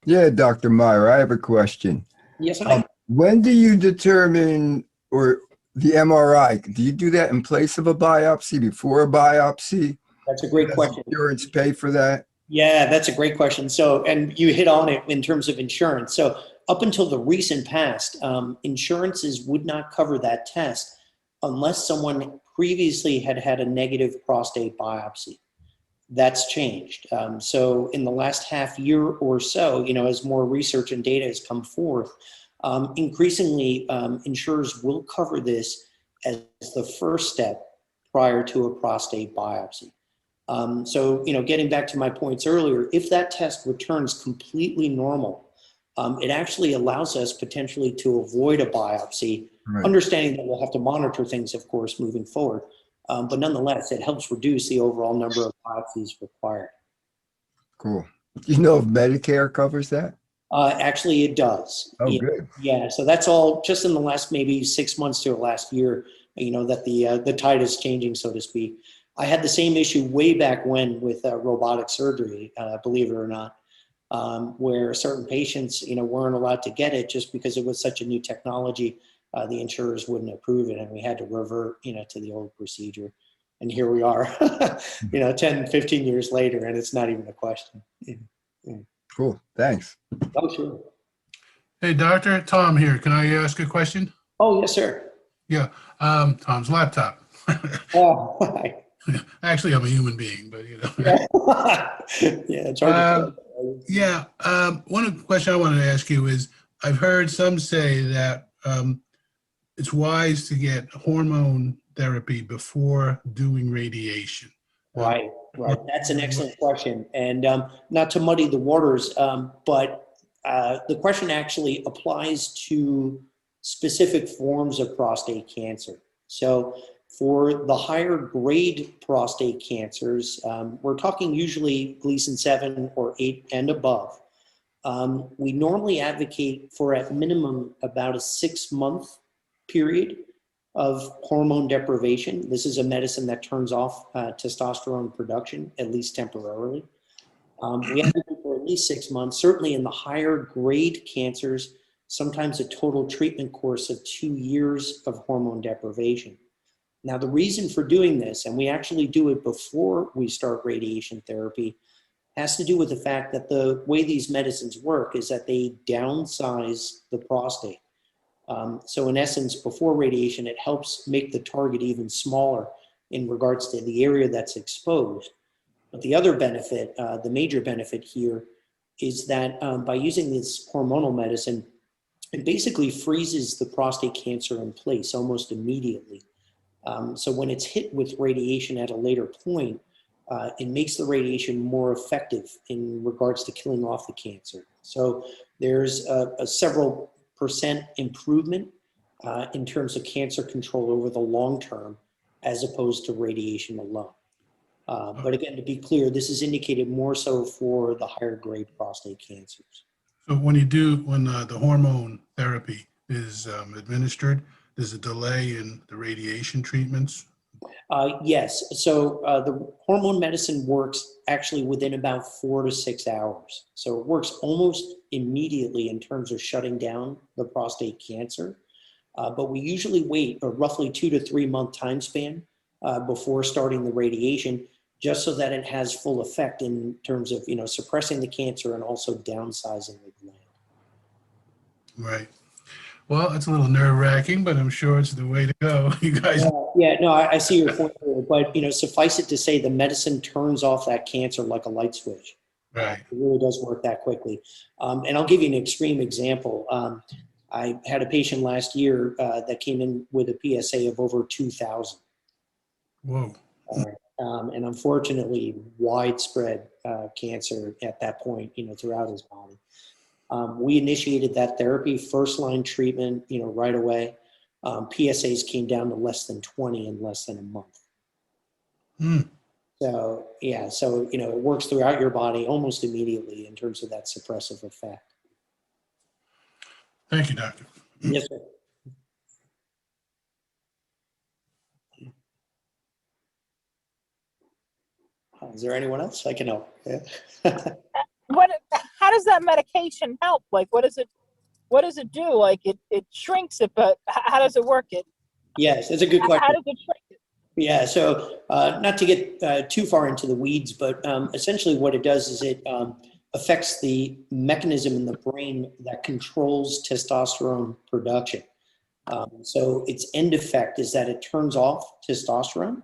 Yeah, Dr. Meyer, I have a question. Yes, hi. When do you determine, or the MRI, do you do that in place of a biopsy, before a biopsy? That's a great question. Does insurance pay for that? Yeah, that's a great question. So, and you hit on it in terms of insurance. So up until the recent past, insurances would not cover that test unless someone previously had had a negative prostate biopsy. That's changed. So in the last half year or so, as more research and data has come forth, increasingly insurers will cover this as the first step prior to a prostate biopsy. So, getting back to my points earlier, if that test returns completely normal, it actually allows us potentially to avoid a biopsy, Right. understanding that we'll have to monitor things, of course, moving forward. But nonetheless, it helps reduce the overall number of biopsies required. Cool. Do you know if Medicare covers that? Actually, it does. Oh, Yeah. good. Yeah, so that's all just in the last maybe 6 months to last year, that the tide is changing, so to speak. I had the same issue way back when with robotic surgery, believe it or not, where certain patients, weren't allowed to get it just because it was such a new technology. The insurers wouldn't approve it, and we had to revert, to the old procedure. And here we are, 10, 15 years later, and it's not even a question. Yeah. Cool. Thanks. Oh, sure. Hey, doctor, Tom here. Can I ask a question? Oh, yes, sir. Yeah, Tom's laptop. Oh, hi. Actually, I'm a human being, but Yeah, it's hard to tell. Yeah, one question I wanted to ask you is, I've heard some say that it's wise to get hormone therapy before doing radiation. Right. That's an excellent question. And not to muddy the waters, but the question actually applies to specific forms of prostate cancer. So for the higher grade prostate cancers, we're talking usually Gleason 7 or 8 and above. We normally advocate for at minimum about a 6-month period of hormone deprivation. This is a medicine that turns off testosterone production, at least temporarily. We advocate for at least 6 months, certainly in the higher grade cancers, sometimes a total treatment course of 2 years of hormone deprivation. Now, the reason for doing this, and we actually do it before we start radiation therapy, has to do with the fact that the way these medicines work is that they downsize the prostate. So in essence, before radiation, it helps make the target even smaller in regards to the area that's exposed. But the other benefit, the major benefit here, is that by using this hormonal medicine, it basically freezes the prostate cancer in place almost immediately. So when it's hit with radiation at a later point, it makes the radiation more effective in regards to killing off the cancer. So there's a several percent improvement in terms of cancer control over the long term, as opposed to radiation alone. But again, to be clear, this is indicated more so for the higher grade prostate cancers. So when the hormone therapy is administered, there's a delay in the radiation treatments? Yes, so the hormone medicine works actually within about 4 to 6 hours. So it works almost immediately in terms of shutting down the prostate cancer. But we usually wait a roughly 2 to 3 month time span before starting the radiation, just so that it has full effect in terms of, suppressing the cancer and also downsizing the gland. Right. Well, it's a little nerve-wracking, but I'm sure it's the way to go. You guys, Yeah, no, I see your point there, but suffice it to say, the medicine turns off that cancer like a light switch. right. It really does work that quickly. And I'll give you an extreme example. I had a patient last year that came in with a PSA of over 2,000. Whoa. And unfortunately, widespread cancer at that point, throughout his body. We initiated that therapy, first line treatment, right away. PSAs came down to less than 20 in less than a month. Hmm. So, yeah, so, it works throughout your body almost immediately in terms of that suppressive effect. Thank you, doctor. Yes, sir. Is there anyone else I can help? Yeah. How does that medication help? Like, what does it do? Like, it shrinks it, but how does it work? Yes, it's a good question. How does it shrink it? Yeah, so not to get too far into the weeds, but essentially what it does is it affects the mechanism in the brain that controls testosterone production. So its end effect is that it turns off testosterone.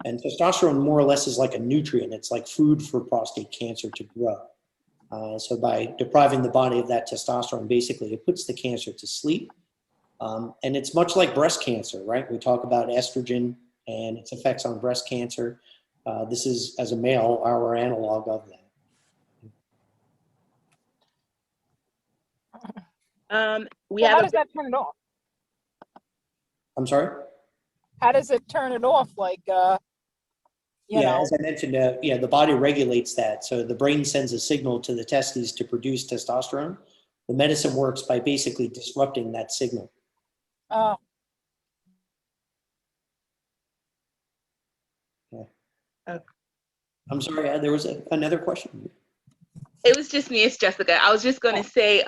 And testosterone more or less is like a nutrient. It's like food for prostate cancer to grow. So by depriving the body of that testosterone, basically it puts the cancer to sleep. And it's much like breast cancer, right? We talk about estrogen and its effects on breast cancer. This is, as a male, our analog of Um, we So have how a does that turn it off? I'm sorry? How does it turn it off? Like, you know, As I mentioned, the body regulates that. So the brain sends a signal to the testes to produce testosterone. The medicine works by basically disrupting that signal. uh, I'm sorry, there was another question. It was just me, it's Jessica. I was just going to say,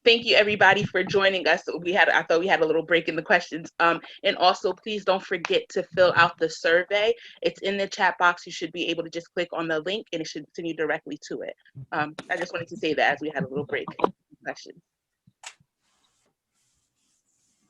thank you everybody for joining us. I thought we had a little break in the questions. And also, please don't forget to fill out the survey. It's in the chat box. You should be able to just click on the link and it should send you directly to it. I just wanted to say that as we had a little break questions.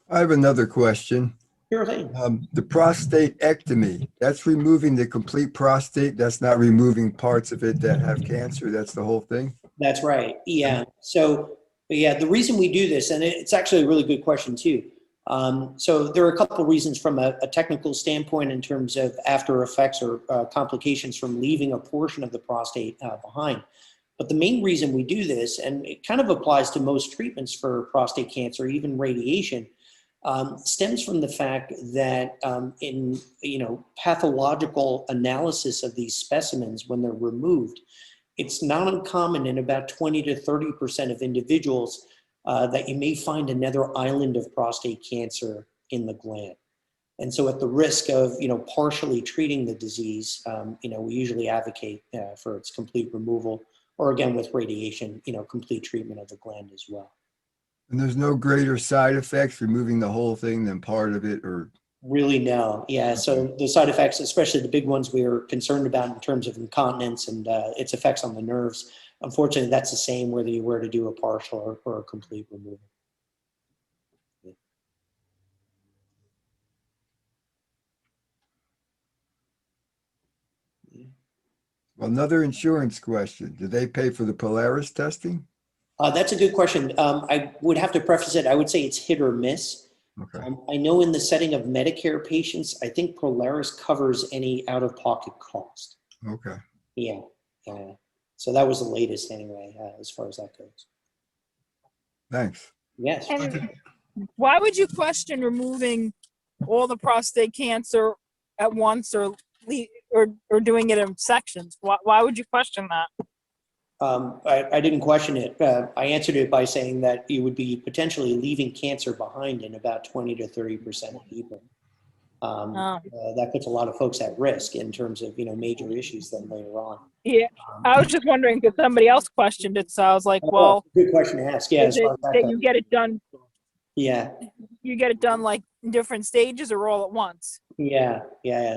I have another question. Sure thing. The prostatectomy, that's removing the complete prostate. That's not removing parts of it that have cancer. That's the whole thing. That's right. Yeah. So, yeah, the reason we do this, and it's actually a really good question too. So there are a couple of reasons from a technical standpoint in terms of after effects or complications from leaving a portion of the prostate behind. But the main reason we do this, and it kind of applies to most treatments for prostate cancer, even radiation, stems from the fact that in pathological analysis of these specimens when they're removed, it's not uncommon in about 20 to 30% of individuals that you may find another island of prostate cancer in the gland. And so at the risk of partially treating the disease, we usually advocate for its complete removal, or again with radiation, complete treatment of the gland as well. And there's no greater side effects removing the whole thing than part of it, or Really, no. Yeah. So the side effects, especially the big ones we are concerned about in terms of incontinence and its effects on the nerves, unfortunately, that's the same whether you were to do a partial or a complete removal. another insurance question. Do they pay for the Polaris testing? That's a good question. I would have to preface it. I would say it's hit or miss. Okay. I know in the setting of Medicare patients, I think Polaris covers any out-of-pocket cost. Okay. Yeah. So that was the latest anyway, as far as that goes. Thanks. Yes. and why would you question removing all the prostate cancer at once or doing it in sections? Why would you question that? I didn't question it. I answered it by saying that you would be potentially leaving cancer behind in about 20 to 30% of people. That puts a lot of folks at risk in terms of major issues then later on. Yeah, I was just wondering because somebody else questioned it, so I was like, well, good question to ask. Yeah, is it that you get it done? Yeah. You get it done like in different stages or all at once? Yeah.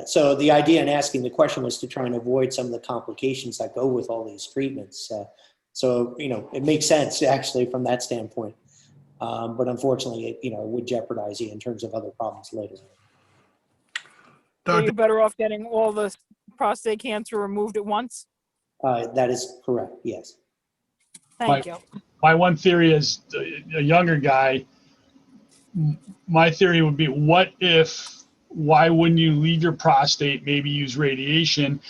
So the idea in asking the question was to try and avoid some of the complications that go with all these treatments. So it makes sense actually from that standpoint. But unfortunately, it would jeopardize you in terms of other problems later. So you're Doctor, better off getting all the prostate cancer removed at once? That is correct, yes. Thank you. My one theory is a younger guy. My theory would be, why wouldn't you leave your prostate, maybe use radiation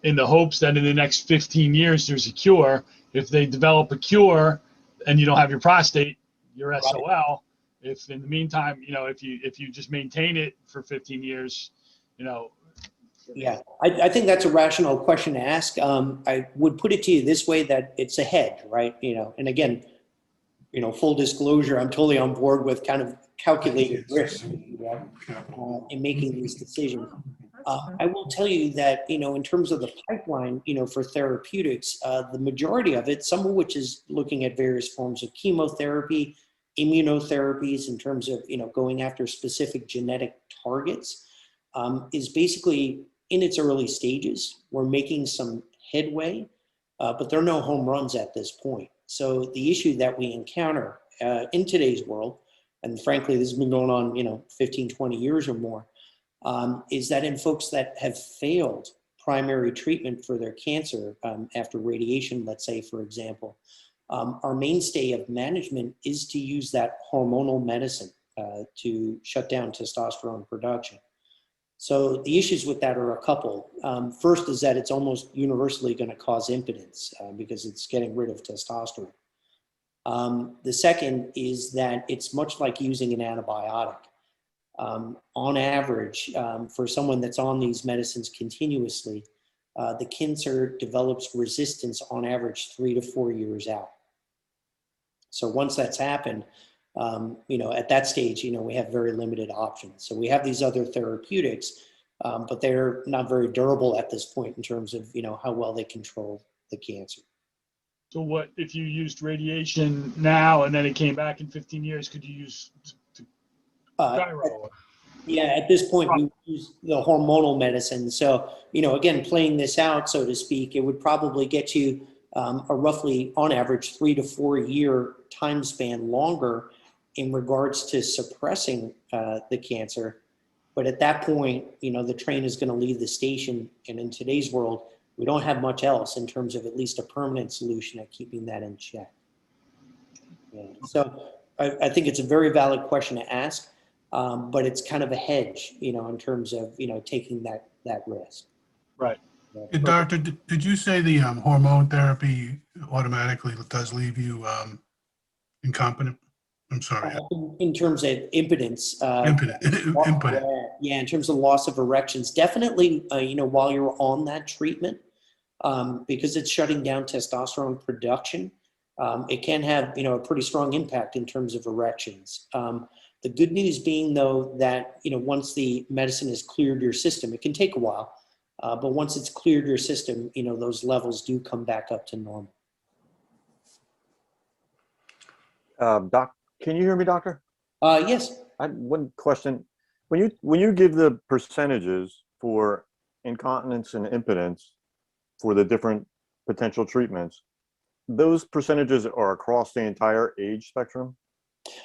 in the hopes that in the next 15 years there's a cure. If they develop a cure and you don't have your prostate, you're SOL. If in the meantime, if you just maintain it for 15 years, Yeah, I think that's a rational question to ask. I would put it to you this way, that it's a hedge, right? And again, full disclosure, I'm totally on board with kind of calculated risk in making these decisions. I will tell you that, in terms of the pipeline, for therapeutics, the majority of it, some of which is looking at various forms of chemotherapy, immunotherapies in terms of, going after specific genetic targets, is basically in its early stages. We're making some headway, but there are no home runs at this point. So the issue that we encounter in today's world, and frankly, this has been going on, 15, 20 years or more, is that in folks that have failed primary treatment for their cancer after radiation, let's say, for example, our mainstay of management is to use that hormonal medicine to shut down testosterone production. So the issues with that are a couple. First is that it's almost universally going to cause impotence because it's getting rid of testosterone. The second is that it's much like using an antibiotic. On average, for someone that's on these medicines continuously, the cancer develops resistance on average 3 to 4 years out. So once that's happened, at that stage, we have very limited options. So we have these other therapeutics, but they're not very durable at this point in terms of, how well they control the cancer. so what if you used radiation now and then it came back in 15 years? Could you use gyro? Yeah, at this point, we use the hormonal medicine. So, again, playing this out, so to speak, it would probably get you a roughly, on average, 3 to 4 year time span longer in regards to suppressing the cancer. But at that point, the train is going to leave the station. And in today's world, we don't have much else in terms of at least a permanent solution at keeping that in check. Yeah. So I think it's a very valid question to ask, but it's kind of a hedge, in terms of, taking that risk. Right. Hey, doctor, did you say the hormone therapy automatically does leave you incompetent? I'm sorry. In terms of impotence, Impotent. yeah, in terms of loss of erections, definitely, while you're on that treatment, because it's shutting down testosterone production, it can have, a pretty strong impact in terms of erections. The good news being, though, that, once the medicine has cleared your system, it can take a while, but once it's cleared your system, those levels do come back up to normal. Doc, can you hear me, doctor? Yes. One question. When you give the percentages for incontinence and impotence for the different potential treatments, those percentages are across the entire age spectrum?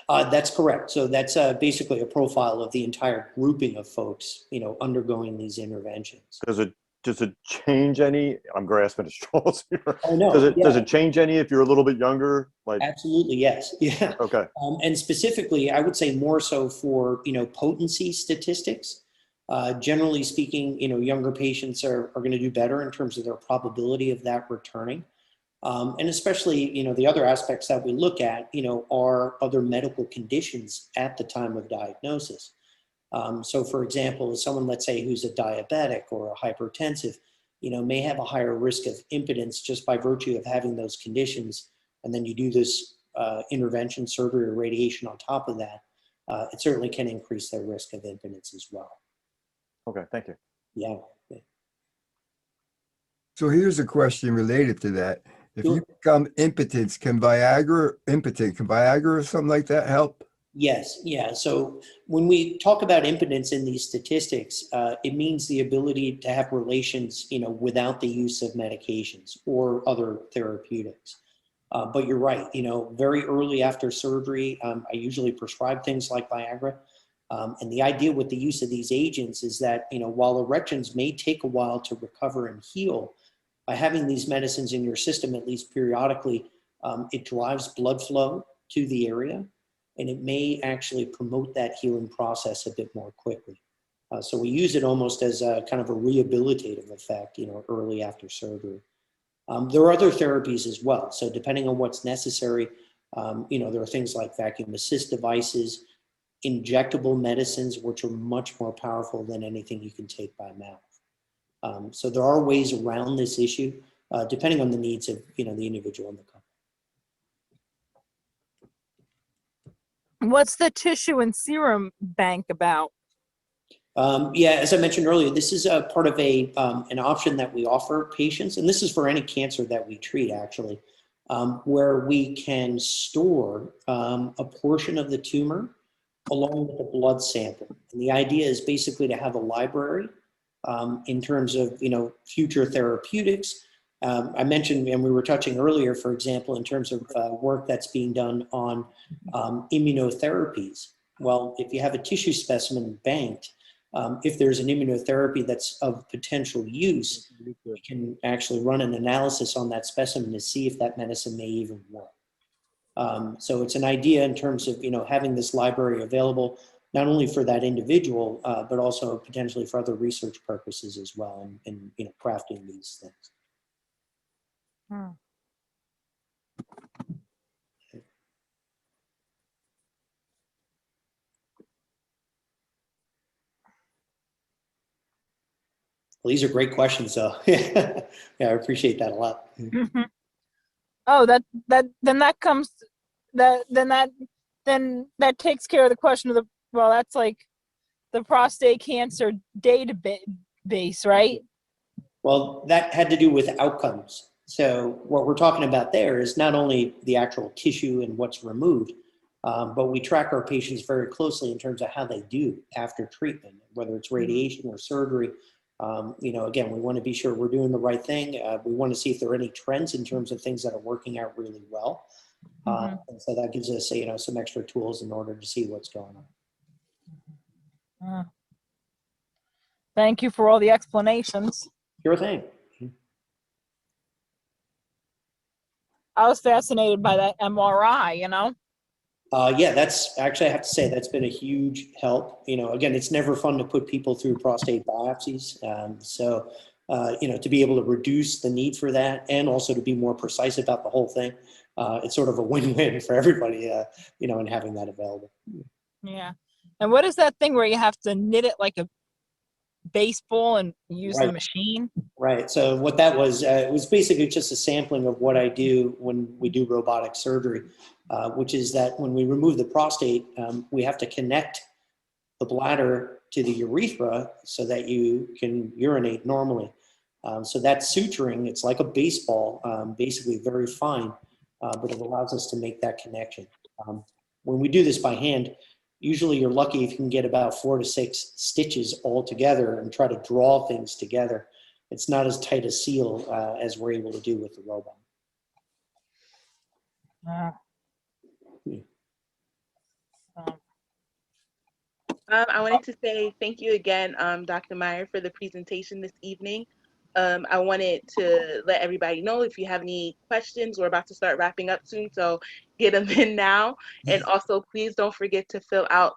That's correct. So that's basically a profile of the entire grouping of folks, undergoing these interventions. Does it change any? I'm grasping at straws here. Oh, no. Does it change any if you're a little bit younger? Like, absolutely, yes. Yeah. okay. And specifically, I would say more so for, potency statistics. Generally speaking, younger patients are going to do better in terms of their probability of that returning. And especially, the other aspects that we look at, are other medical conditions at the time of diagnosis. So for example, someone, let's say, who's a diabetic or a hypertensive, may have a higher risk of impotence just by virtue of having those conditions. And then you do this intervention, surgery, or radiation on top of that, it certainly can increase their risk of impotence as well. Okay, thank you. Yeah. So here's a question related to that. If you become impotent, can Viagra or something like that help? Yes, yeah. So when we talk about impotence in these statistics, it means the ability to have relations, without the use of medications or other therapeutics. But you're right, very early after surgery, I usually prescribe things like Viagra. And the idea with the use of these agents is that, while erections may take a while to recover and heal, by having these medicines in your system, at least periodically, it drives blood flow to the area, and it may actually promote that healing process a bit more quickly. So we use it almost as a kind of a rehabilitative effect, early after surgery. There are other therapies as well. So depending on what's necessary, there are things like vacuum assist devices, injectable medicines, which are much more powerful than anything you can take by mouth. So there are ways around this issue, depending on the needs of the individual in the couple. What's the tissue and serum bank about? Yeah, as I mentioned earlier, this is a part of an option that we offer patients, and this is for any cancer that we treat, actually, where we can store a portion of the tumor along with the blood sample. And the idea is basically to have a library in terms of future therapeutics. I mentioned, and we were touching earlier, for example, in terms of work that's being done on immunotherapies. Well, if you have a tissue specimen banked, if there's an immunotherapy that's of potential use, we can actually run an analysis on that specimen to see if that medicine may even work. So it's an idea in terms of having this library available not only for that individual, but also potentially for other research purposes as well, and crafting these things. Hmm. Well, these are great questions, though. Yeah, I appreciate that a lot. Mm-hmm. Oh, then that takes care of the question of that's like the prostate cancer database, right? Well, that had to do with outcomes. So what we're talking about there is not only the actual tissue and what's removed, but we track our patients very closely in terms of how they do after treatment, whether it's radiation or surgery. Again, we want to be sure we're doing the right thing. We want to see if there are any trends in terms of things that are working out really well. And so that gives us, some extra tools in order to see what's going on. Thank you for all the explanations. Sure thing. I was fascinated by that MRI, Yeah, that's actually, I have to say, that's been a huge help. Again, it's never fun to put people through prostate biopsies. To be able to reduce the need for that and also to be more precise about the whole thing, it's sort of a win-win for everybody, in having that available. Yeah. And what is that thing where you have to knit it like a baseball and use the machine? Right. So what that was, it was basically just a sampling of what I do when we do robotic surgery, which is that when we remove the prostate, we have to connect the bladder to the urethra so that you can urinate normally. So that suturing, it's like a baseball, basically very fine, but it allows us to make that connection. When we do this by hand, usually you're lucky if you can get about 4 to 6 stitches all together and try to draw things together. It's not as tight a seal as we're able to do with the robot. I wanted to say thank you again, Dr. Meyer, for the presentation this evening. I wanted to let everybody know if you have any questions, we're about to start wrapping up soon, so get them in now. And also, please don't forget to fill out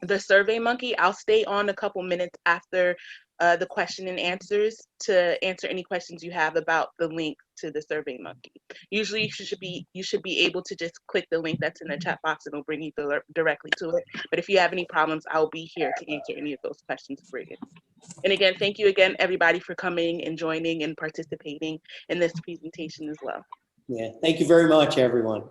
the Survey Monkey. I'll stay on a couple minutes after the question and answers to answer any questions you have about the link to the Survey Monkey. Usually you should be able to just click the link that's in the chat box and it'll bring you directly to it. But if you have any problems, I'll be here to answer any of those questions for you. And again, thank you again, everybody, for coming and joining and participating in this presentation as well. Yeah, thank you very much, everyone.